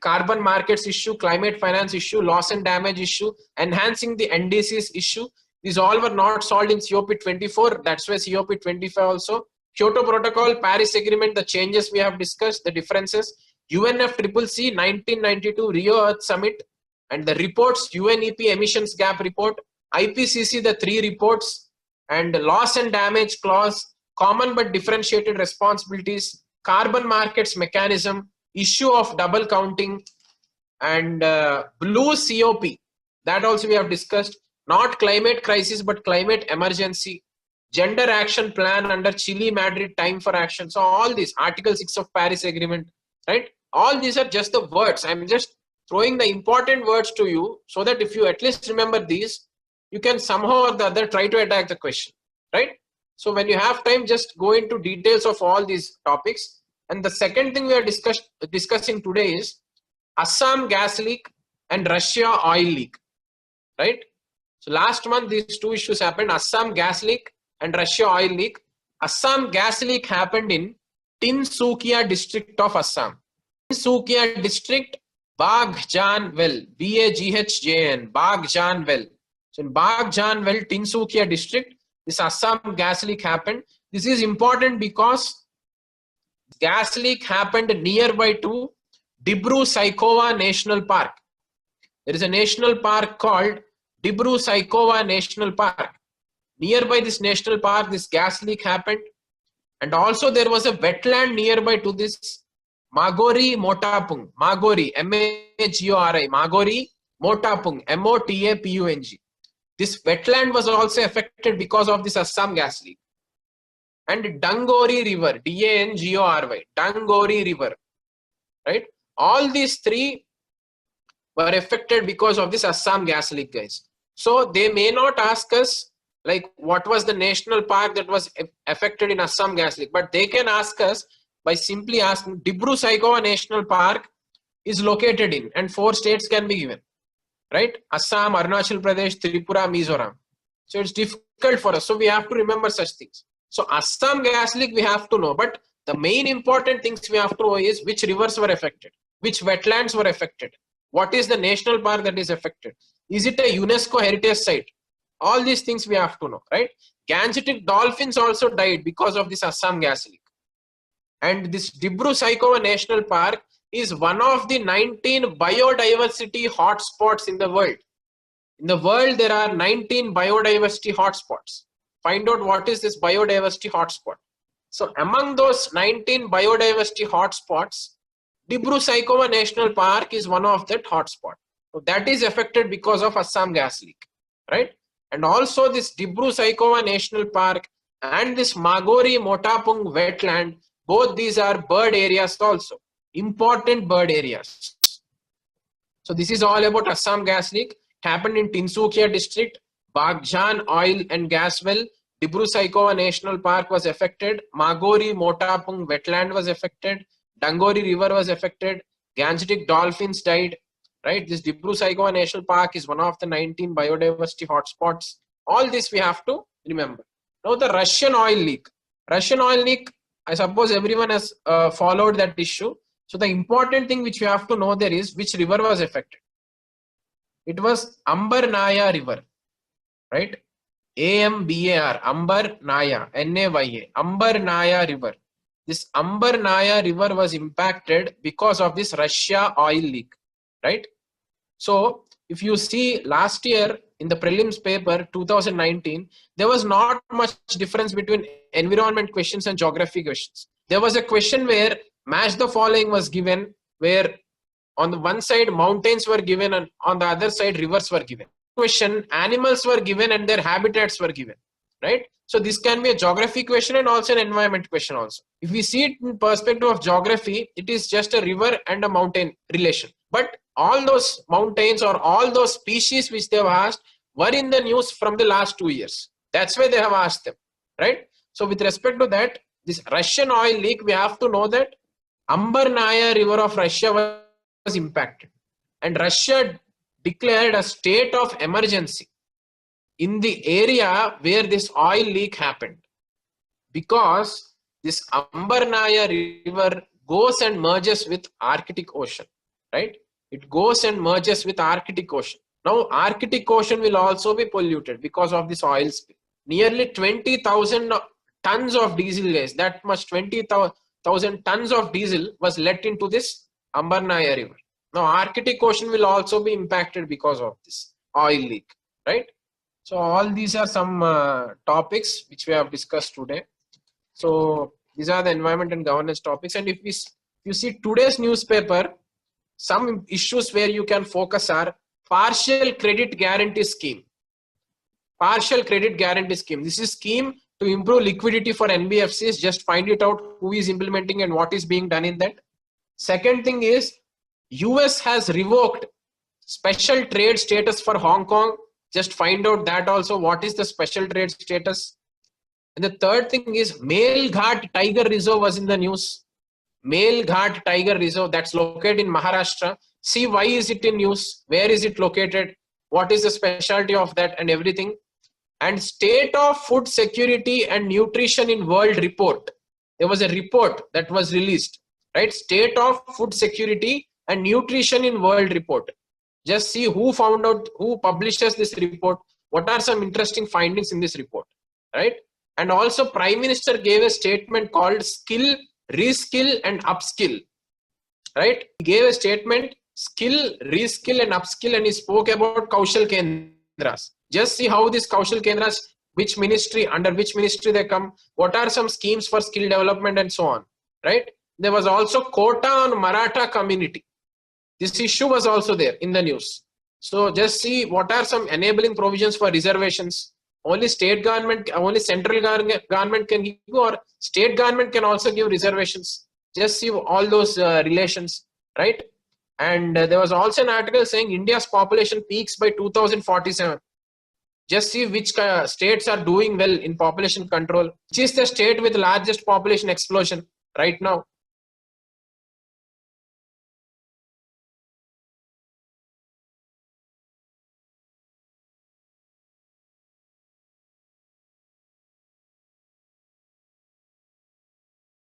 carbon markets issue, climate finance issue, loss and damage issue, enhancing the NDCs issue. These all were not solved in COP24. That's why COP25 also. Kyoto Protocol, Paris Agreement, the changes we have discussed, the differences. UNFCCC 1992 Rio Earth Summit and the reports, UNEP emissions gap report, IPCC, the 3 reports, and loss and damage clause, common but differentiated responsibilities, carbon markets mechanism, issue of double counting, and blue COP. That also we have discussed. Not climate crisis, but climate emergency. Gender action plan under Chile Madrid time for action. So all these, Article 6 of Paris Agreement, right? All these are just the words. I'm just throwing the important words to you so that if you at least remember these, you can somehow or the other try to attack the question, right? So when you have time, just go into details of all these topics. And the second thing we are discussing today is Assam gas leak and Russia oil leak, right? So last month these two issues happened, Assam gas leak and Russia oil leak. Assam gas leak happened in Tinsukia district of Assam. Tinsukia district, Baghjan well, Baghjan, Baghjan well. So in Baghjan well, Tinsukia district, this Assam gas leak happened. This is important because gas leak happened nearby to Dibru-Saikhowa National Park. There is a national park called Dibru-Saikhowa National Park. Nearby this national park, this gas leak happened. And also there was a wetland nearby to this Magori Motapung. Magori, M-A-G-O-R-I, Magori Motapung, M-O-T-A-P-U-N-G. This wetland was also affected because of this Assam gas leak. And Dangori River, D-A-N-G-O-R-Y, Dangori River, right? All these three were affected because of this Assam gas leak, guys. So they may not ask us like what was the national park that was affected in Assam gas leak, but they can ask us by simply asking Dibru-Saikhowa National Park is located in, and 4 states can be given, right? Assam, Arunachal Pradesh, Tripura, Mizoram. So it's difficult for us. So we have to remember such things. So Assam gas leak we have to know, but the main important things we have to know is which rivers were affected, which wetlands were affected, what is the national park that is affected, is it a UNESCO heritage site? All these things we have to know, right? Gangetic dolphins also died because of this Assam gas leak. And this Dibru-Saikhowa National Park is one of the 19 biodiversity hotspots in the world. In the world, there are 19 biodiversity hotspots. Find out what is this biodiversity hotspot. So among those 19 biodiversity hotspots, Dibru-Saikhowa National Park is one of that hotspot. So that is affected because of Assam gas leak, right? And also this Dibru-Saikhowa National Park and this Magori Motapung wetland, both these are bird areas also, important bird areas. So this is all about Assam gas leak. It happened in Tinsukia district, Baghjan oil and gas well, Dibru-Saikhowa National Park was affected, Magori Motapung wetland was affected, Dangori River was affected, Gangetic dolphins died, right? This Dibru-Saikhowa National Park is one of the 19 biodiversity hotspots. All this we have to remember. Now the Russian oil leak. Russian oil leak, I suppose everyone has followed that issue. So the important thing which you have to know there is which river was affected. It was Ambar-Naya River, right? A-M-B-A-R, Ambar-Naya, N-A-Y-A, Ambar-Naya River. This Ambar-Naya River was impacted because of this Russia oil leak, right? So if you see last year in the prelims paper 2019, there was not much difference between environment questions and geography questions. There was a question where match the following was given, where on the one side mountains were given and on the other side rivers were given. Question, animals were given and their habitats were given, right? So this can be a geography question and also an environment question also. If we see it in perspective of geography, it is just a river and a mountain relation. But all those mountains or all those species which they have asked were in the news from the last 2 years. That's why they have asked them, right? So with respect to that, this Russian oil leak, we have to know that Ambar-Naya River of Russia was impacted. And Russia declared a state of emergency in the area where this oil leak happened, because this Ambar-Naya River goes and merges with Arctic Ocean, right? It goes and merges with Arctic Ocean. Now Arctic Ocean will also be polluted because of this oil spill. Nearly 20,000 tons of diesel, guys, that much 20,000 tons of diesel was let into this Ambar-Naya River. Now Arctic Ocean will also be impacted because of this oil leak, right? So all these are some topics which we have discussed today. So these are the environment and governance topics. And if you see today's newspaper, some issues where you can focus are partial credit guarantee scheme. Partial credit guarantee scheme. This is scheme to improve liquidity for NBFCs. Just find it out who is implementing and what is being done in that. Second thing is US has revoked special trade status for Hong Kong. Just find out that also, what is the special trade status. And the third thing is Male Ghat Tiger Reserve was in the news. Male Ghat Tiger Reserve, that's located in Maharashtra. See, why is it in news? Where is it located? What is the specialty of that and everything? And State of Food Security and Nutrition in World report. There was a report that was released, right? State of Food Security and Nutrition in World report. Just see who found out, who publishes this report. What are some interesting findings in this report, right? And also Prime Minister gave a statement called skill, reskill and upskill, right? He gave a statement, skill, reskill and upskill, and he spoke about Kaushal Kendras. Just see how these Kaushal Kendras, which ministry, under which ministry they come, what are some schemes for skill development and so on, right? There was also quota on Maratha community. This issue was also there in the news. So just see what are some enabling provisions for reservations. Only state government, only central government can give, or state government can also give reservations. Just see all those relations, right? And there was also an article saying India's population peaks by 2047. Just see which states are doing well in population control. Which is the state with largest population explosion right now?